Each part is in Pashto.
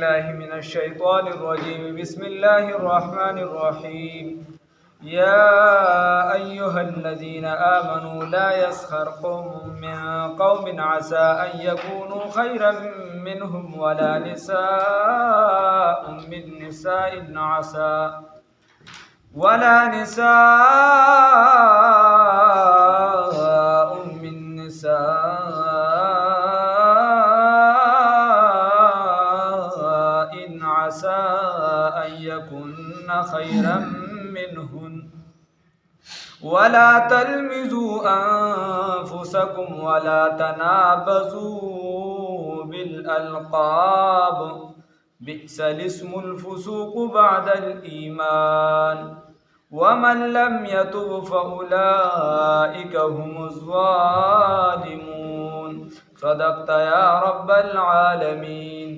بالله من الشيطان الرجيم. بسم الله الرحمن الرحيم. يا أيها الذين آمنوا لا يسخر قوم من قوم عسى أن يكونوا خيرا منهم ولا نساء من نساء عسى من نساء عسى أن يكن خيرا منهن ولا تلمزوا أنفسكم ولا تنابزوا بالألقاب بئس الاسم الفسوق بعد الإيمان ومن لم يتب فأولئك هم الظالمون. صدقت يا رب العالمين.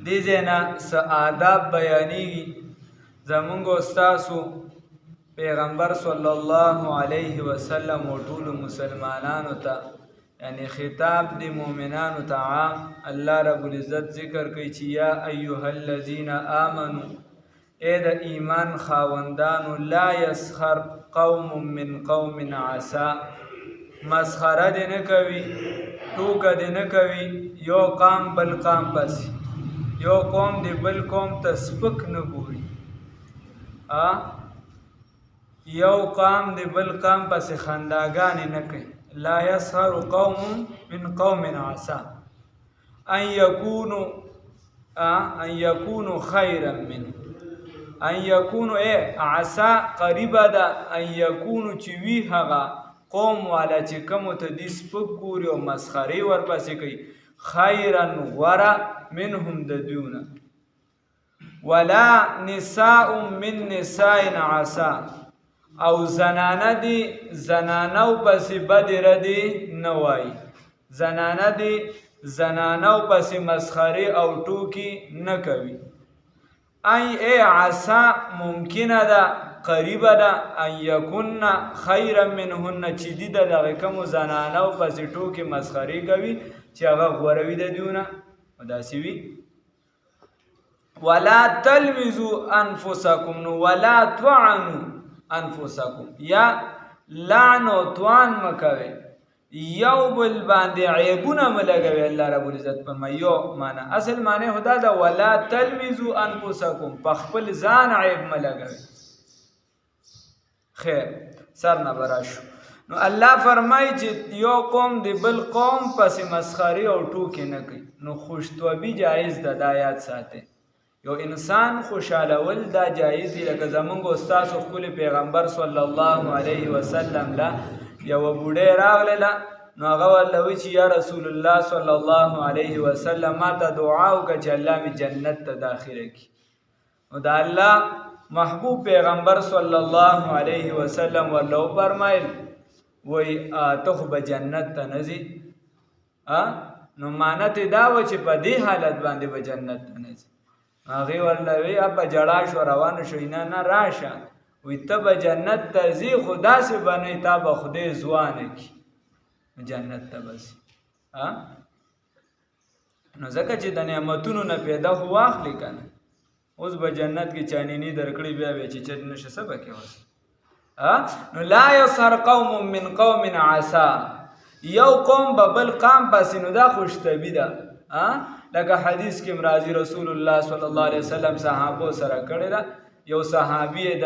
دی زینا آداب بیانیږي زمونږ استاسو پیغمبر صلی الله علیه وسلم او ټول مسلمانانو ته یعنی خطاب دی مؤمنانو ته عام. الله رب العزت ذکر کوي چې یا ایها الذین آمنوا اے د ایمان خاوندانو لا یسخر قوم من قوم عسى مسخره دې نه کوي ټوکه دې نه کوي یو قام بل قام پسې یو قوم دی بل قوم ته سپک نه ګوري یو قام دی بل قام پسې خنداګانې نه کوي. لا یسخر قوم من قوم عسى ان یکونوا خیرا منه ان یکونوا عسى قریبه ده ان یکونوا چې وي هغه قوم والا چې کومو ته دې سپک ګوري او مسخرې ورپسې کوي خیرا غوره منهم د دیونه ولا نساء من نساء عسى او زنانه دی زنانو پسې بد ردی نه وایي زنانه دی زنانو پسې مسخرې او ټوکې نه کوي. ای عسى ممکنه ده قریبه ده ان یکن خیرا منهن چې دي د دغه کومو زنانو پسې ټوکې مسخرې کوي چې هغه غوره وي د دیونه داسې وي. ولا تلمزوا انفسکم ولا طعنوا انفسکم یا لعن او طعن مکوي یو بل باندې عیبونه ملګوي. الله رب العزت فرمایي یو معنا اصل معنی خدا دا ولا تلمزوا انفسکم په خپل ځان عیب ملګوي. خیر سر نه براشو نو الله فرمایي چې یو قوم دی بل قوم پسې مسخري او ټوکې نه کوي نو خوشطبعي جایز ده. دا یاد ساتئ یو انسان خوشحالول دا جایز دی. لکه زمونږ استاد ښکلي پیغمبر صلی الله علیه وسلم له یوه بوډۍ راغله نو هغه ورله وایي چې یا رسول الله صلی الله علیه وسلم ما ته دعا وکړه چې الله مې جنت ته داخله کړي. نو د الله محبوب پیغمبر صلی الله علیه وسلم ورله وفرمایل وی ته خو به جنت ته نه ځې نو معنی ته دا و چې په دې حالت باندې به جنت ته نه ځې. هغې ورله وی په جړا شو روانه شو نه راشه وی ته به جنت ته ځې خو داسې به نه تا به خدای ځوانه کړي جنت ته به ځې. نو ځکه چې د نعمتونو نه پیدا خو واخلې که نه اوس به جنت کې چانیني درکړي بیا به چې چټ نشه څه به کې وس. نو لا یسخر قوم من قوم عسى یو قوم به بل قوم پسې نو دا خوشطبعي ده. لکه حدیث کې راځي رسول الله صلی الله علیه وسلم صحابو سره کړی ده. یو صحابي یې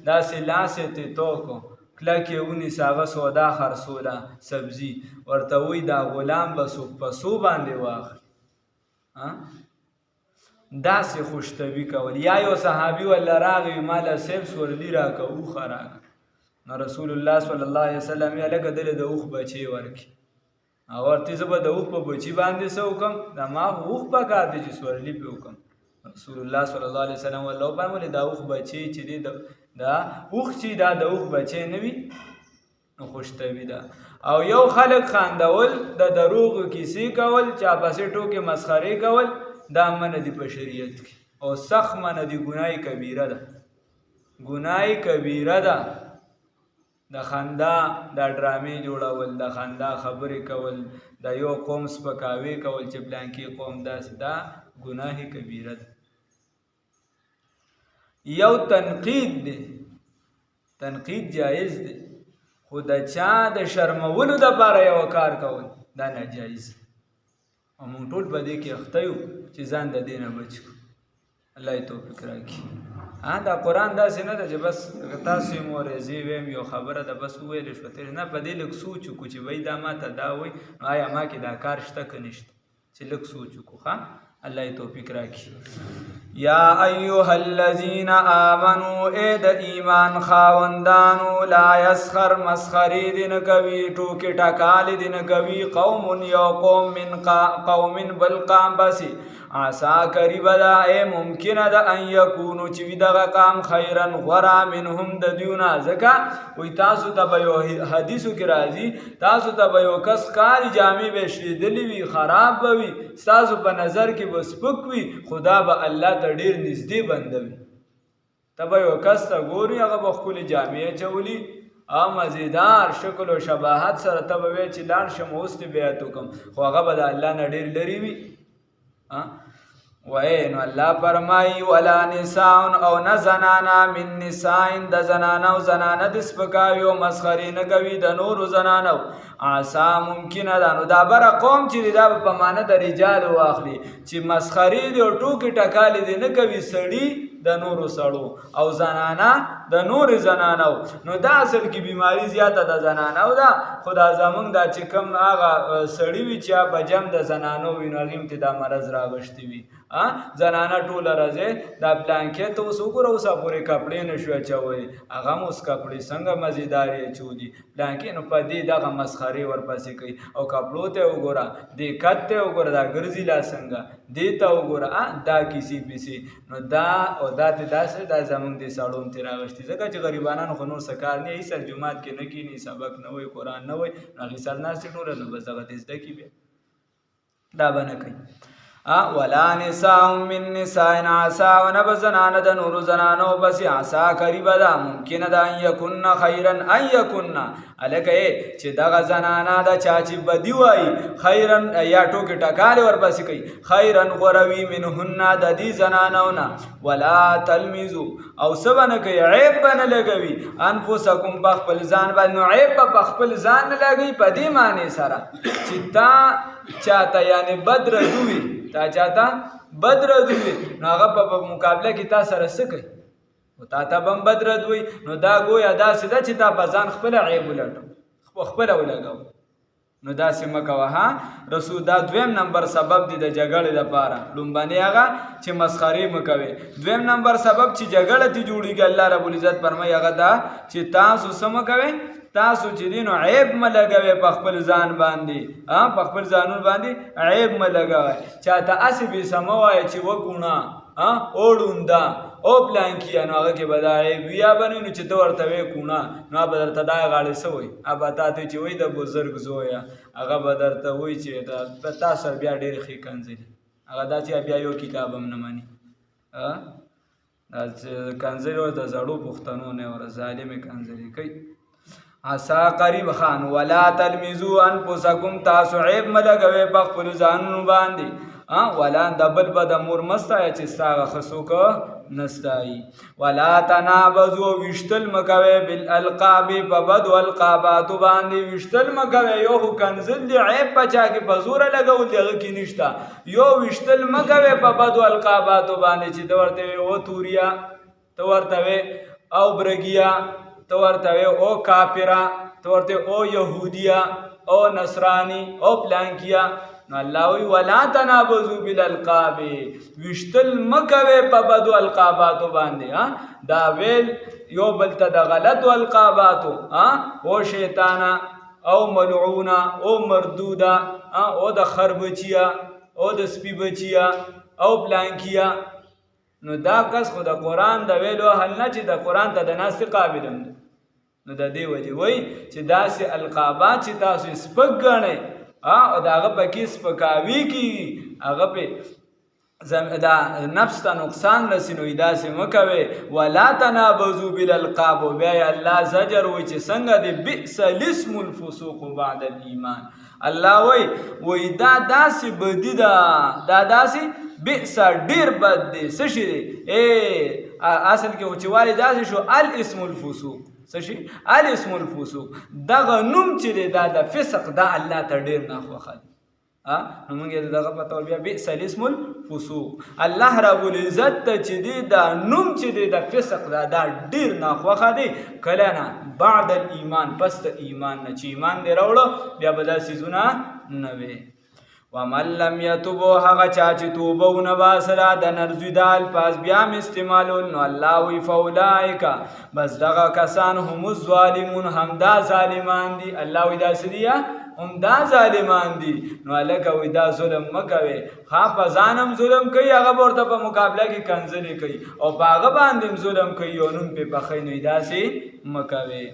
داسې لاس یې تېتو کو کلک یې ونیسه هغه سودا خرڅوله سبزي ورته وایي دا غلام به په څو باندې واخلي داسې خوشطبعي کول. یا یو صحابي ورله راغی ما له صیب سورلي راکړه اوښه راکړه نو رسول الله صلی الله علیه وسلم یې هلکه دلې د اوښ بچی ورکړي هغه ورته زه به د اوښ په بچي باندې څه وکړم دا ما اوښ پکار دی چې سورلي پې وکړم. رسول الله صلی الله علیه وسلم ورله وفرمایل دا اوښ بچی چې دی دا اوښ چې دا د اوښ بچی نه وي نو خوشطبعي ده. او یو خلک خاندول د دروغو کیسې کول چا پسې ټوکې مسخرې کول دا منع دي په شریعت کې. او سخت منه دي ګناه کبیره ده، ګناه کبیره ده. د خندا دا ډرامې جوړول، د خندا خبرې کول، د یو قوم سپکاوي کول چې بلانکي قوم داسې، دا ګناه کبیره ده. یو تنقید دی، تنقید جایز دی، خو د چا د شرمولو دپاره یو کار کول دا ناجایز. او موږ ټول په دې کې اخته یو چې ځان د دې نه بچ کړو. الله یې توفیق راکړي. دا قرآن داسې نه ده چې بس تاسو یې مورزې ویم یو خبره ده بس وویلې شوه تېرې، نه په دې لږ سوچ وکړو چې وایي دا ما ته دا وایي نو آیا ما کې دا کار شته که نشته، چې لږ سوچ وکړو. ښه، الله یې توفیق راکړي. یا ایها الذین آمنو، ای د ایمان خاوندانو، لا یسخر مسخرې دې نه کوي، ټوکې ټکالې دې نه کوي، قوم یو قوم من قوم بل قام بسې، عسا قریبه ده ای ممکنه ده ان یکونو چې وي دغه قام خیرا غوره منهم د دوی نه. ځکه وایي تاسو ته به یو حدیثو کې راځي، تاسو ته به یو کس ښکاري جامې به یې شلېدلې وي، خراب به وي، ستاسو په نظر کې به سپک وي، خدا به الله ته ډېر نږدې بنده وي. ته به یو کس ته ګوري هغه به ښکلې جامې اچولي او مزیدار شکل و شباهت سره، ته به وایې چې لاړ شم اوس دې بیعت وکړم، خو هغه به د الله نه ډېر لرې وي. وین الله فرمای ولا نساء او نه زنانا من نساء د زنانو، زنانه د سپکاوي او مسخرې نه کوي د نورو زنانو، عسا ممکنه ده. نو دا بره قوم چې دا په معنی د رجال واخلي چې مسخرې دي او ټوکې ټکالې دي نه کوي سړي د نورو سړو او زنانه د نورې زنانو. نو دا اصل کې بیماری زیاته د زنانو ده، خو دا زمونږ دا چې کوم هغه سړي وي چې په جمع د زنانو وي نو هغې ته دا مرض راغښتي وي. زنانه ټوله راځي دا پلانکې ته اوس وګوره، اوسه پورې کپړې نه شو اچولی، هغه هم اوس کپړې څنګه مزیدارې اچولي پلانکې، نو په دې دغه مسخرې ورپسې کوي. او کپړو ته وګوره، دې کت ته وګوره، دا ګرځي لا څنګه، دې ته وګوره، دا کیسې پیسې. نو دا او دا ته داسې دا زمونږ دې سړو هم ترې راغښتي، ځکه چې غریبانان خو نور څه کار نه، هېڅ جومات کې نه کښېني، سبق نه وایي، قرآن نه وایي، نو هغې سر ناستې ټوله، نو بس دغه دې زده کړي بیا دا به نه کوي. ولا نساء من نساء عسا، ونب زنانه د نورو زنانو بس، عسا قریبه ده ممکنه ده ان یکن خیرا، ان یکن الکه چې دغه زنانه د چا چې بدی وایي خیرا یا ټوکې ټکالې ورپسې کوي، خیرا غوروي منهن د دې زنانو نه. ولا تلمزو او څه به نه کوي، عیب به نه لګوي، انفسکم په خپل ځان باندې. نو عیب به په خپل ځان نه لګوي په دې معنی سره چې تا چاته یعنی بد ردو وي، تا چاته بد ردو وي نو هغه په مقابله کې تا سره څه کوي، او تا ته به هم بد رد وي. نو دا ګویا داسې ده چې تا په ځان خپله عیب ولټو، خپله ولګوو. نو داسې مه کوه. رسول دا دویم نمبر سبب دی د جګړې دپاره. لومبنی هغه چې مسخرې مه کوئ. دویم نمبر سبب چې جګړه تې جوړېږي، الله رب العزت فرمایي هغه دا چې تاسو څه مه کوئ، تاسو چې دی نو عیب مه لګوئ په خپل ځان باندې، په خپل ځانونو باندې عیب مه لګوئ. چاته هسې بې سمه وایه چې وکوڼه او ړونده او پلانکیه، نو هغه کې به دا عیب وي، یا به نه نو چې ته ورته وایې کوڼه، نو هغه به درته دا غاړې څه وایي، هغه به تا ته چې وایي د بزرګ زویه، هغه به درته وایي چې تا سره بیا ډېرې ښې کنځلې، هغه دا چې بیا یو کتاب هم نه مني، کنځلې او د زړو پښتنو نه ور ظالمې کنځلې کوي. عسا قریب خان ولا تلمزو انفسکم، تاسو عیب مه لګوئ په خپلو ځانونو باندې، ولا د بل به د مور مه ستایه چې ستا هغه ښه څوک نه ستایي. ولا تنابزو، ویشتل مه کوئ بالالقاب، په بدو القاباتو باندې ویشتل مه کوئ. یو خو کنځل دی، عیب په چا کې په زوره لګول دی، هغه کې نشته. یو ویشتل مه کوئ په بدو القاباتو باندې چې ته ورته وایې او توریا، ته ورته وایې او برګیا، ته ورته وایې او کافره، ته ورته او یهودیه او نصرانی او پلانکیه. نو الله وی ولا تنابزو بالالقاب، ویشتل مه کوئ په بدو القاباتو باندې. دا ویل یو بل ته د غلطو القاباتو، او شیطانه او ملعونه او مردوده او د خر بچیه او د سپي بچیه او پلانکیه. نو دا کس خو د قرآن د ویلو حل نه چې د قرآن ته د ناستې قابل هم ده. نو د دې وجې وایي چې داسې القابات چې تاسو یې سپک ګڼئ او د هغه پکې سپکاوي کېږي، هغه پې دا نفس ته نقصان رسي نو داسې مه کوئ. ولا تنابزوا بالالقاب، بیا یې الله زجر وایي چې څنګه د بئس الاسم الفسوق بعد الايمان. الله وایي دا داسې بدي ده، دا داسې بئس ډېر بد دی. څه شي دی؟ اصل کې اوچوالی داسې شو الاسم الفسوق. څه شي؟ الاسم الفسوق. دغه نوم چې دی دا د فسق، دا الله ته ډېر ناخوښه دی. نو موږ یې دغه په تور بیا بئس الاسم الفسوق. الله رب العزت ته چې دی دا نوم چې دی د فسق دا ډېر ناخوښه دی. کله نه؟ بعد الايمان، پس د ایمان نه. چې ایمان دې راوړه بیا به دا څیزونه نه وي. ومن لم يتوب، هغه چا چې توبه ونه باسله د نرځوي د الفاظ بیا هم استعمالول، نو الله وایي فاولئک، بس دغه کسان هم الظالمون، همدا ظالمان دي. الله وایي دا څه دي؟ همدا ظالمان دي. نو هلکه وایي دا ظلم مه کوئ. په ځان هم ظلم کوي، هغه به ورته په مقابله کې کنځلې کوي، او په هغه باندې هم ظلم کوي او نوم پرې پخوي. نو داسې مه کوئ.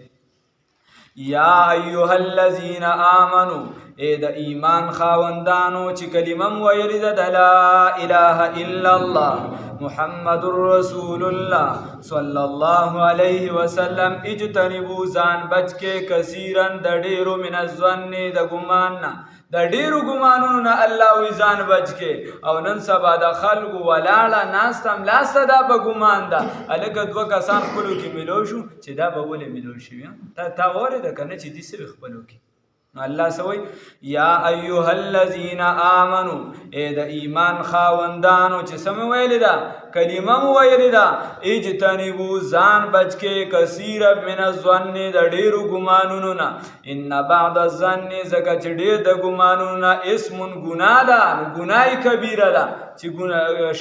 یا ایها الذین آمنوا، ای د ایمان خاوندانو چې کلمه م ویلې ده د لا اله الا الله محمد رسول الله صلی الله علیه وسلم، اجتنبوا، ځان بچ کې، کثیرا د ډېرو، من الظن، د ګمان نه، د ډېرو ګمانونو نه الله وایي ځان بچ کې. او نن سبا د خلکو ولاړه ناسته ملاسته دا به ګمان ده. هلکه دوه کسان خپلو کې میلو شو چې دا به ولې میلو شوي؟ تا واورېده که نه چې دي څه خپلو کې؟ نو الله څه وایي؟ یا ایها الذین آمنو، ای د ایمان خاوندانو چې څه مې ویلې ده؟ کلمه مو ویلې ده. اجتنبوا، ځان بچ کې، کثیرا من الظن، د ډېرو ګمانونو نه. ان بعض الظن، ځکه چې ډېر د ګمانونو نه اسم، ګناه ده. نو ګناه کبیره ده چې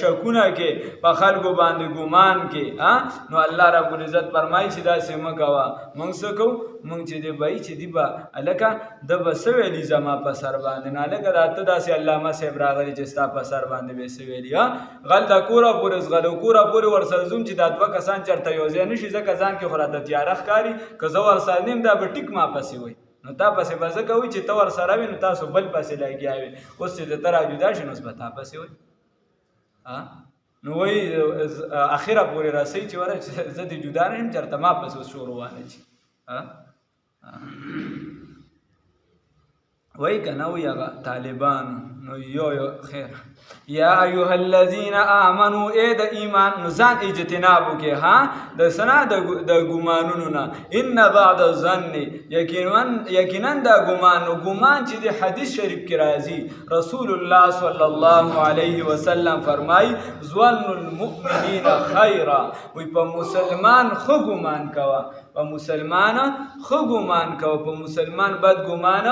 شکونه کې په خلکو باندې ګمان کې. نو الله رب العزت فرمایي چې داسې مه کوه. موږ څه کوو؟ موږ چې دی بایي چې دی به هلکه د به څه ویلي زما په سر باندې. نه هلکه دا ته داسې علامه صاحب راغلي چې ستا په سر باندې به یې څه ویلي. غل د کوره پورې زغلو کوره پورې ورسره ځوم چې دا دوه کسان چېرته یو ځای نه شي، ځکه ځان کې خو راته تیاره ښکاري. که زه ورسره نیم دا به ټیک ما پسې وایي. نو تا پسې به ځکه وایي چې ته ورسره وي، نو تاسو بل پسې لګیا وي. اوس چې د ته را جدا شي نو اوس به تا پسې وایي. نو وایي اخره پورې رسوي چې وره زه دې جدا نه یم، چېرته ما پسې اوس شور وانه شي. وای کنه وی هغه طالبان. نو یو خیر. یا ایها الذین آمنو، ای د ایمان، نو ځان اجتناب وکړئ د سنا د ګمانونو نه. ان بعد الظن، یقینا دا ګمان. نو ګمان چې د حدیث شریف کې راځي، رسول الله صلی الله علیه وسلم فرمایي ظن المؤمنین خیرا، وی په مسلمان ښه ګمان کوه، په مسلمان ښه ګمان کوه، په مسلمان بد ګمان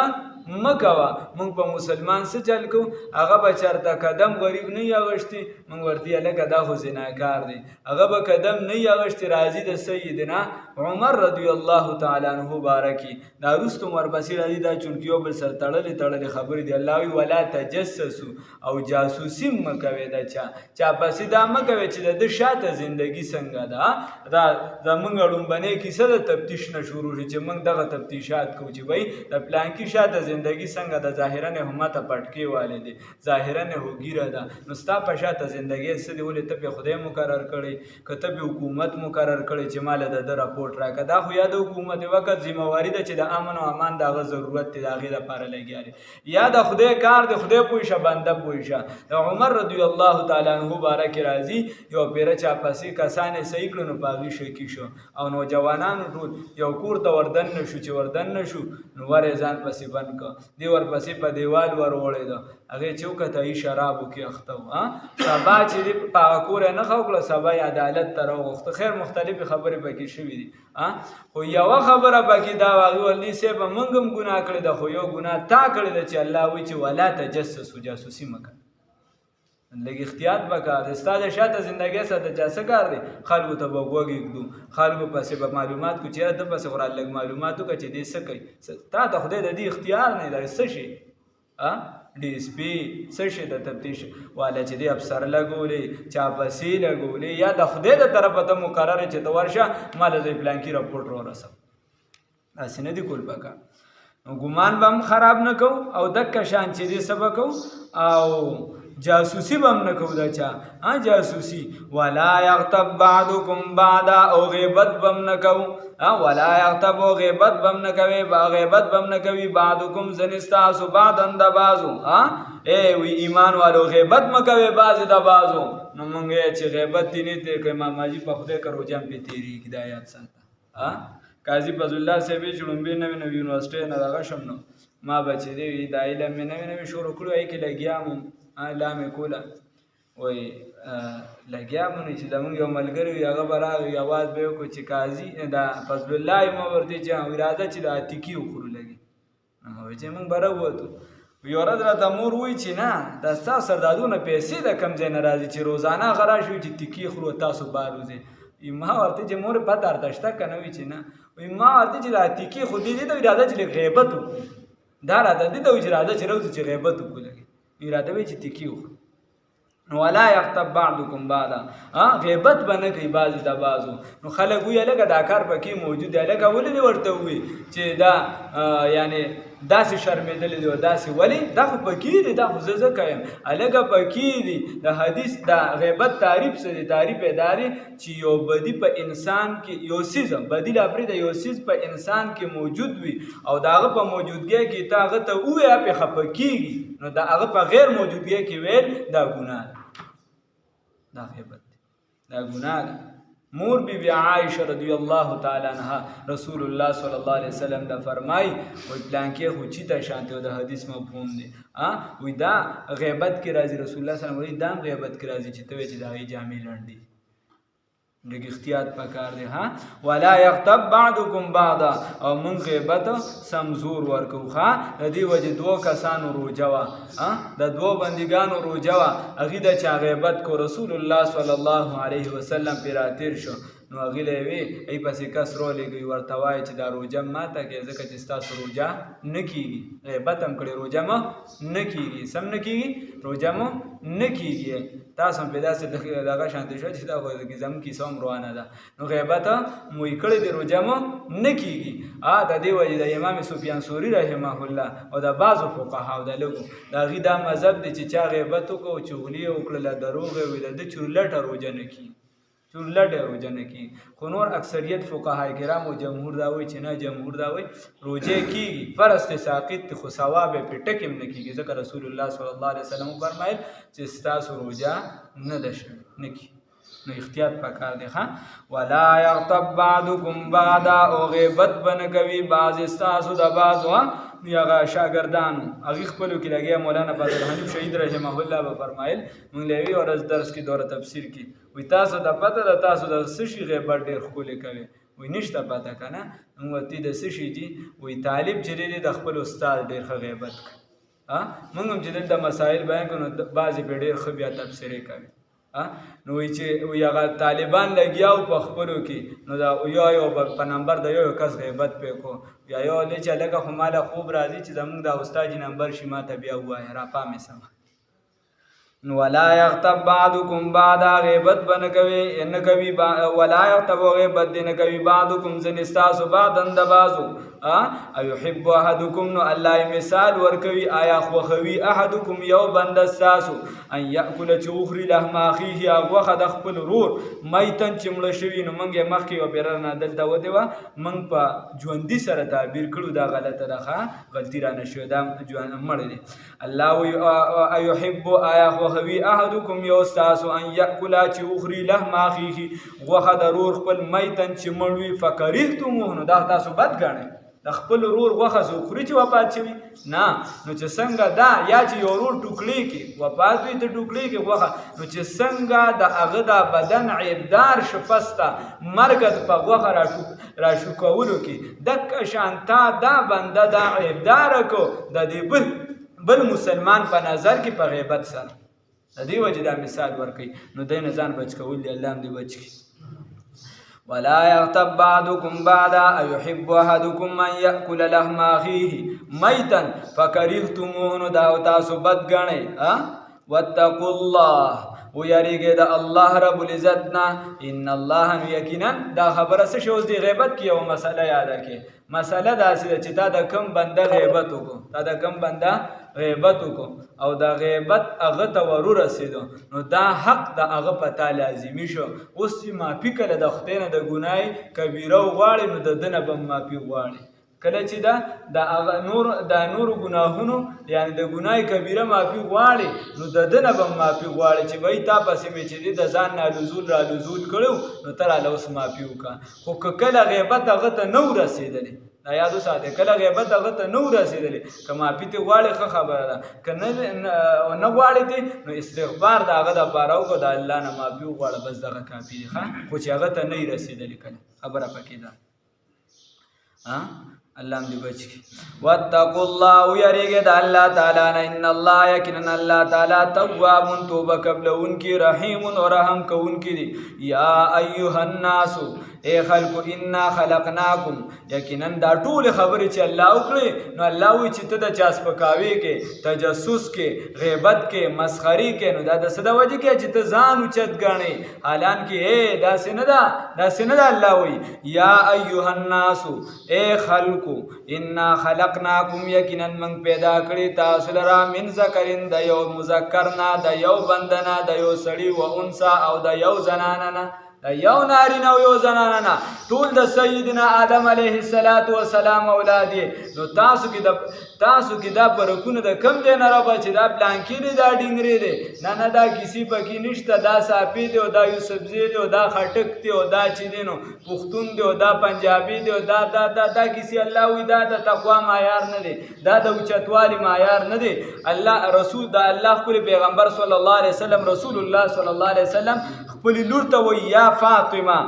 مه کوه. موږ په مسلمان څه چل کوو؟ هغه به چېرته قدم غریب نه وي اغوښتي، موږ ورته هلکه دا خو زناکار دی. هغه به قدم نه وي اغوښتي، راځي د سیدنا عمر رضی الله تعالی عنه بارکي. دا وروسته ورپسې راځي دا چونکې یو بل سره تړلې خبرې دي. الله وایي ولا تجسسو، او جاسوسي مه کوئ د چا پسې. دا مه کوئ چې د ده شاته زندګي څنګه ده. دا زموږ لومبنۍ کیسه د تفتیش نه شروع شي چې موږ دغه تفتیشات کوو چې وایي د پلانکي شاته زندگی څنګه د ظاهرا نه همته پټکی والے دي، ظاهرا نه هوګیره ده. نو ستا په شاته زندگی څه دی؟ ولې ته په خدای مقرر کړی، که ته په حکومت مقرر کړی چې مال د راپورټ راکړه. دا خو یا د حکومت وخت ذمہواری ده چې د امن او امان دغه ضرورت دی، دغه لپاره لګیاري. یا د خدای کار دی، خدای پوښه بنده پوښه. د عمر رضی الله تعالی عنہ بارک راضی یو پیره چا پسې کسانې صحیح کړو، نو پاغي شکی شو او نوجوانانو ټول یو کور ته وردن نشو. چې وردن نشو نو ورې ځان پسې بند دی ورپسې په دیوال ور وړېده. هغې چې وکته ای شرابو کې اخته و. سبا چې دی په هغه کور یې نه ښه وکړه، سبا یې عدالت ته راوغوښته. خیر مختلفې خبرې پکې شوي دي. خو یوه خبره پکې دا هغې ولدي صاحب موږ هم ګناه کړې ده، خو یو ګناه تا کړې ده چې الله وایي چې ولا تجسسو، جاسوسي مه کوه. لږ احتیاط وکړه. د ستا د شاته زندګۍ سره د چا څه کار دی؟ خلکو ته به غوږ ږدو، خلکو پسې به معلومات کړو چې ده پسې خو را لږ معلومات وکړه چې دی څه کوي. تا ته خدای د دې اختیار نه دی. څه شي ډي اس پي، څه شي د تفتیش والا چې دی افسر لګولې، چاپسي لګولې، یا د خدای د طرفه ته مقرره چې ته ورشه ما د پلانکي راپورټ راورسوه. داسې نه دي کول پکار. نو ګمان به هم خراب نه کوو، او دکه شان چې دی څه به کوو، او جاسوسی بم نه کو دا چا جاسوسی ولا یغتب بعضکم بعضا او غیبت بم نه کو ولا یغتب غیبت بم نه کوي غیبت بم نه کوي بعضکم زنستاسو بعضن د بازو اے وی ایمان والو غیبت مکوي بعض د بازو نو مونږه چې غیبت دي نه ته کوي ماجی په خوده کرو جام په تیری هدایت ساته قاضی فضل الله صاحب چړمبه نو یونیورسيټي نه راغ شم نو ما بچی دی د علم مې نو شروع کړو ای کې لګیام لامه کوله وای لګیا مونږ چې زموږ یو ملګری هغه براغی आवाज به کو چې قاضی دا فضل الله مو ورته چې اراده چې د اتکی وخورو لګي نو چې مونږ برا وته یو ورځ راته مور وای چې نه دا تاسو سردادونه پیسې د کم ځای نه راځي چې روزانه غرا شو چې تکی خورو تاسو باروزه ما ورته چې مور په دردشته کنه وی چې نه وای ما ورته چې د تکی خو دې د اراده چې غیبت دا راته دې د اراده چې روز چې غیبت وکړي اراده وی چې تکی ولا یغتب بعضکم بعضا غیبت بنه کوي بعض د بازو نو خلک وی لکه دا کار پکې موجود دی لکه ولې ورته وی چې دا یعنی داسې شرمېدل دی او داسې ولی دا خو پکې دی دا خو زه کوم الګه پکې دی د حدیث دا غیبت تعریف سره تعریف اداري چې یو بدی په انسان کې یو سیز بدی لا پرې د یو سیز په انسان کې موجود وي او داغه په موجودګۍ کې تاغه ته وې په خپکیږي نو دا هغه په غیر موجودګۍ کې ویل دا ګناه دا غیبت دا ګناه مور بی بی عائشہ رضی اللہ تعالی عنہ رسول اللہ صلی اللہ علیہ وسلم دا فرمائی وی پلانکی خوچی تا شانتی و دا حدیث مفهوم دی وی دا غیبت کی رازی رسول اللہ صلی اللہ علیہ وسلم وی دا غیبت کی رازی چی توی چی دا غی جامعی لندی لیکن اختیار پکار دی ولا یغتب بعضکم بعضا او من غیبت سمزور ورکو دی وجه دو کسانو روجوا دا دو بندگانو روجوا اغی دا چا غیبت کو رسول اللہ صلی اللہ علیہ وسلم پیرا تیر شو نو اغی لیوی ای پسی کس رو لگی ورتوائی چی دا روجا ما تا که ازکا چستا سو روجا نکیگی غیبت هم کڑی روجا ما نکیگی سم نکیگی روجا ما نکیگی تاسو هم پیدا سي دغه شانتي شو چې دا خو زم کی سوم روانه ده نو غیبت موي کړي دی روزه مو نه کیږي د دې وجه د امام سفیان ثوری رحمه الله او د بعضو فقها او د لګو دا غي دا مذهب دی چې چا غیبت کو چغلی او کړل دروغ وي د چورلټ روزه نه کی چورلټ روزه نه کی خو نور اکثریت فقهای کرام او جمهور دا وایي چې نه جمهور دا وایي روزه کیږي فرض ته ساقط خو ثواب په ټکم نه کیږي ځکه رسول الله صلی الله علیه وسلم فرمایل چې تاسو روزه نه دشه نه کی نو احتیاط پکار دی ولا یغتب بعضکم بعضا او غیبت بن کوي بعض استاسو د بعضو یا شاگردانو هغه خپل کې لګیا مولانا فضل حنیف شهید رحمه الله به فرمایل مونږ لوي او درس کې دوره تفسیر کې وي تاسو د پته د تاسو د سشي غیبت ډیر خولې کوي وي نشته پته کنه موږ تی د سشي دي وي طالب چې د خپل استاد ډیر غیبت موږ هم چې د مسائل بیان کړو بعضی به ډیر خو بیا تفسیر کوي نو چې یو طالبان لګیاو په خپلو کې نو دا یو په نمبر د یو کس غیبت پې کو یا یو چې لکه خو ماله خوب راځي چې زموږ د استاد نمبر شي ما ته بیا ووایه را پامې سمه ولا یغتب بعضکم بعضا غیبت بن کوي ان کوي ولا یغتب غیبت دین کوي بعضکم زنستاسو بعضن د بازو ایحب احدکم نو الله مثال ورکوي آیا خوخوي احدکم یو بند استاسو ان یاکل چوخری لحم اخیه هغه د خپل رور میتن چمړ شوی نو منګه مخکې و بیرنه دلته ودی و منګ په ژوندۍ سره تعبیر کړو دا غلطه ده غلطی را نشو دا ژوند مړ دی الله وی ایحب آیا خوخوي احدکم یو استاسو ان یاکل چوخری لحم اخیه غوخه د رور خپل میتن چمړوي فکریتمو نو دا تاسو بد غاڼه د خپل ورور غوښه زه خوري چې وفات شوي نه نو چې څنګه دا یا چې یو ورور ټوکلې کې وفات وي ته ټوکلې کې غوښه نو چې څنګه د هغه د بدن عیبدار شپسته مرګ په غوښه راشوکولو کې دکه شانتا دا بنده دا عیبداره کو د دې بل مسلمان په نظر کې په غیبت سره د دې وجې دا مثال ورکوي نو دی نه ځان بچ کول دی الله هم دې بچ کړي ولا یغتب بعضکم بعضا ایحب احدکم ان یاکل لحم اخیه میتا فکرهتموه نو دا تاسو بد ګڼئ واتقوا الله ویریږئ د الله رب العزت نه. ان الله یقینا دا خبره څه شوز دی غیبت کې یو مسله یاده کې. مسله داسې ده چې تا د کم بنده غیبت وکړو، تا د کم بنده غیبت وکړو او دا غیبت هغه ته ورسېدو، نو دا حق د هغه په تا لازمي شو. اوس چې معافي کله د خدای نه د ګناه کبیره وغواړې نو د ده نه به معافي غواړې. کله چې دا نور ګناهونو یعنی د ګناه کبیره معافي غواړي نو د ده نه به معافي غواړي چې وایي تا پسې مې چې دی د ځان نه را لزول کړو نو ته راله اوس معافي وکړه. خو که کله غیبت هغه ته نه ورسېدلی، دا یاد وساتئ، کله غیبت هغه ته نه ورسېدلی، که معافي ترې غواړې ښه خبره ده، که نه غواړې دې نو استغفار د هغه دپاره وکړه، د الله نه معافي وغواړه، بس دغه کافي دی ښه. خو چې هغه ته نه یې رسېدلی کله خبره پکې ده. الله هم دې بچ کړي. واتقوا الله ویریږئ د الله تعالی نه. ان الله یقینا الله تعالی تواب توبه قبلونکي رحیم و رحم کوونکي دي. یا ایها الناس اے خلکو انا خلقناکم، یقینا دا ټول خبرې چې الله وکړي نو الله وایي چې ته د چا سپکاوي کې، تجسس کې، غیبت کې، مسخري کې، نو دا د څه د وجې کې چې ته ځان اوچت ګڼې، حالانکې داسې نه ده، داسې نه ده. الله وایي یا ایها الناس اے خلکو انا خلقناکم، یقینا موږ پیدا کړي تاسو لره من ذکرین د یو مذکر نه، د یو بنده نه، د یو سړي و انثی او د یو زنانه نه، د یو نارینه او یو زنانه نه، ټول د سیدنا آدم علیه السلام اولاد یې. نو تاسو کې دا فرقونه د کم دی نه رابه چې دا پلانکي دی دا ډینګرې دی، نه دا کیسې پکې نشته، دا صافي دی او دا یوسفزی دی او دا خټک دی او دا چې دی نو پښتون دی او دا پنجابي دی او دا کیسې. الله وایي دا د تقوا معیار نه دی، دا د اوچتوالي معیار نه دی. الله رسول د الله خپل پیغمبر صلی الله علیه وسلم رسول الله صلی الله علیه وسلم خپل لور ته وایي یا فاطمه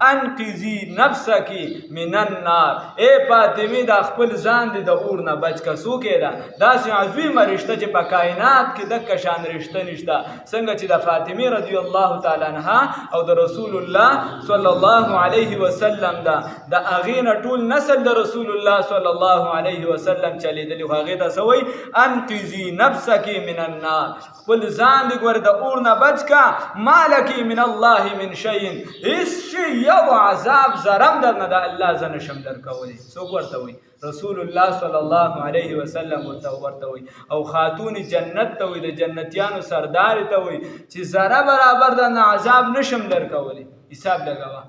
انقذی نفسکی من النار، اے فاطمه دا خپل ځان دی د اور نه بچ که. څوک ده داسې عظیمه رشته چې په کائنات کې دغه شان رشته نشته څنګه چې د فاطمه رضی الله تعالی عنها او د رسول الله صلی الله علیه وسلم ده. د هغې نه ټول نسل د رسول الله صلی الله علیه وسلم چلیدلی. خو هغې ته څه وایي انقذی نفسکی من النار، خپل ځان دی ګوره د اور نه بچ که. مالکی من الله من شیء، هیڅ شی یو عذاب زرم در نه د الله زه نشم درکولی. څوک ورته وایي؟ رسول الله صلی الله علیه وسلم ورته وایي. او خاتون جنت ته وایي، د جنتیانو سردار ته وایي چې ذره برابر د نه عذاب نشم درکولی. حساب لګوه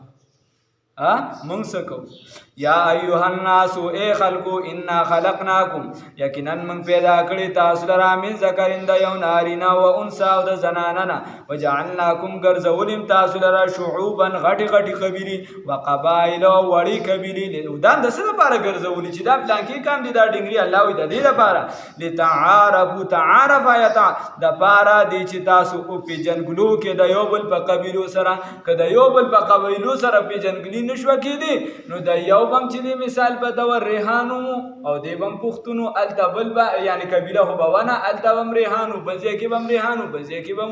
مونږ څه کوو؟ یا ایها الناس اے خلکو انا خلقناکم، یقینا موږ پیدا کړي تاسو لره من ذکرین د یو نارینه و انثی او د زنانه نه، وجعلناکم ګرځولیم تاسو لره شعوبا غټې غټې قبیلې و قبایل او وړې قبیلې. دا د څه لپاره ګرځولي چې دا پلانکي کام دي دا ډینګري؟ الله وایي د دې لپاره لتعارفوا، تعارف آیتا دپاره دی چې تاسو وپېژنګلو کې د یو بل په قبیلو سره. که د یو بل په قبیلو سره پېژنګلي نشوه کېدی نو د یو بم چې دی مثال په دور ریحانو او دی بم پښتونو الته بل به یعنی قبیله خو به ونه الته بم ریحانو، بل ځای کې بم ریحانو، بل ځای کې بم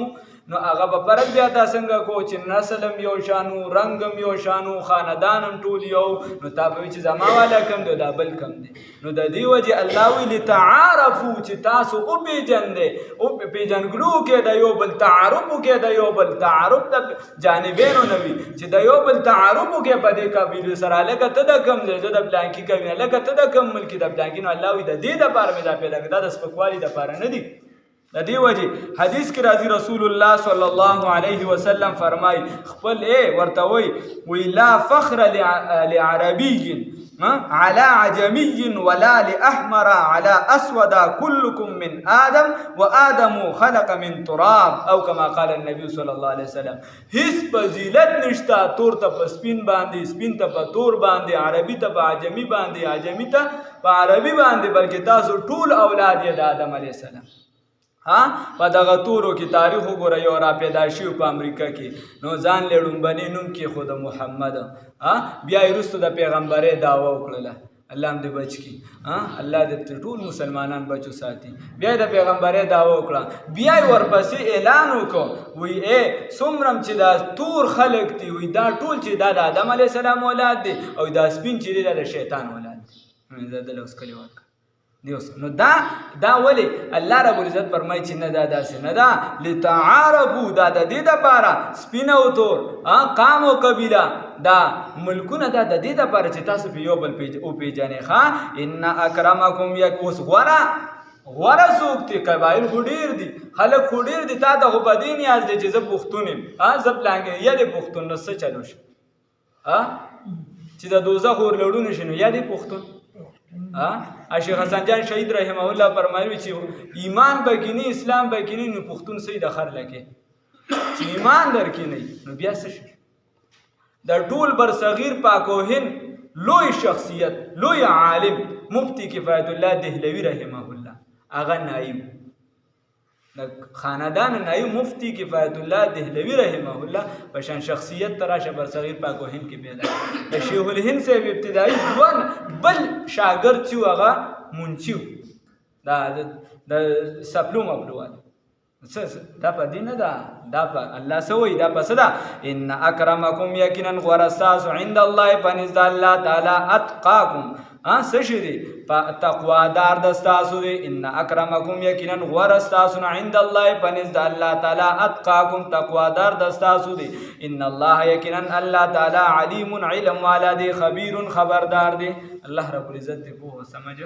نو هغه به فرق بیا تا څنګه کو چې نسل هم یو شانو، رنګ هم یو شانو، خاندان هم ټول یو، نو تا به وایي چې زما والا کم دی دا بل کم دی. نو د دې وجې الله وایي لتعارفو چې تاسو وپېژندئ، پېژنګلو کې د یو بل، تعارف وکړئ د یو بل. تعارف د جانبینو نه وي چې د یو بل تعارف وکړئ په دې قبیلو سره. لکه ته د کم ځای، زه د پلانکي قبیله، لکه ته د کم ملکي د پلانکي. نو الله وایي د دې دپاره مې دا پیدا کړه، دا د سپکوالي دپاره نه دي. د دې وجې حدیث کې راځي رسول الله صلی الله علیه وسلم فرمایي خپل ورته وایي لا فخر لعربي على عجمي ولا لأحمر على أسود كلكم من آدم وآدم خلق من تراب او كما قال النبي صلى الله عليه وسلم. هیڅ فضیلت نشته تور ته په سپین باندې، سپین ته په تور باندې، عربي ته په عجمي باندې، عجمي ته په عربي باندې، بلکې تاسو ټول اولاد یې د آدم علیه السلام. په دغه تورو کې تاریخ وګوره، یو را پیدا شوی په امریکا کې، نو ځان له لومبني نوم کې خو د محمد، بیا یې وروسته د پیغمبرۍ دعوه وکړله. الله هم دې بچ کړي، الله دې ټول مسلمانان بچو ساتي. بیا یې د پیغمبرۍ دعوه وکړه، بیا یې ورپسې اعلان وکړو وایي څومره چې دا تور خلک دي، وایي دا ټول چې دا د آدم علیه السلام اولاد دي او دا سپین چې دی دا د شیطان اولاد دي. دا د اوس کلي ورکړه نو دا ولی الله رب العزت فرمایي چې نه دا داسې نه ده لتعارفوا دا د دې دپاره سپین او تور قام او قبیله دا ملکونه دا د دې دپاره چې تاسو په یو بل وپېژنئ ښه ان اکرمکم اوس غوره څوک دی قبایل خو ډېر دي خلک خو ډېر دي تا ته خو په دې نیاز دی چې زه پښتون یم زه پلانګ یا دې پښتون نو څه چلو شي چې د دوزخ اورلوډونه شي نو یا دې پښتون شیخ حسن جان شهید رحمه الله فرمایي چې ایمان به کې نه اسلام به کې نه نو پښتون صحیح د خر لکه چې ایمان در کې نه نو بیا څه شي د ټول برصغیر پاک و هند لوی شخصیت لوی عالم مفتی کفایت الله دهلوی رحمه الله هغه نایب د خاندان نایب مفتی کفایت الله دهلوی رحمه الله په شان شخصیت تراشه برصغیر پاک و هند کې پیدا د شیخ الهند صاحب ابتدایي ځوان بل شاګرد چې هغه منچیو د سپلو مبلوال دا په دې نه ده دا په الله څه وایي دا په څه ده ان اکرمکم یقینا غوره ستاسو عند الله په نزد الله تعالی اتقاکم څه شي دی تقوادار د ستاسو دی ان اکرمکم یقینا غوره ستاسو عند الله په نزد الله تعالی اتقاکم تقوادار د ستاسو دی ان الله یقینا الله تعالی علیم علم والا دی خبیر خبردار دی الله رب العزت په سمجھ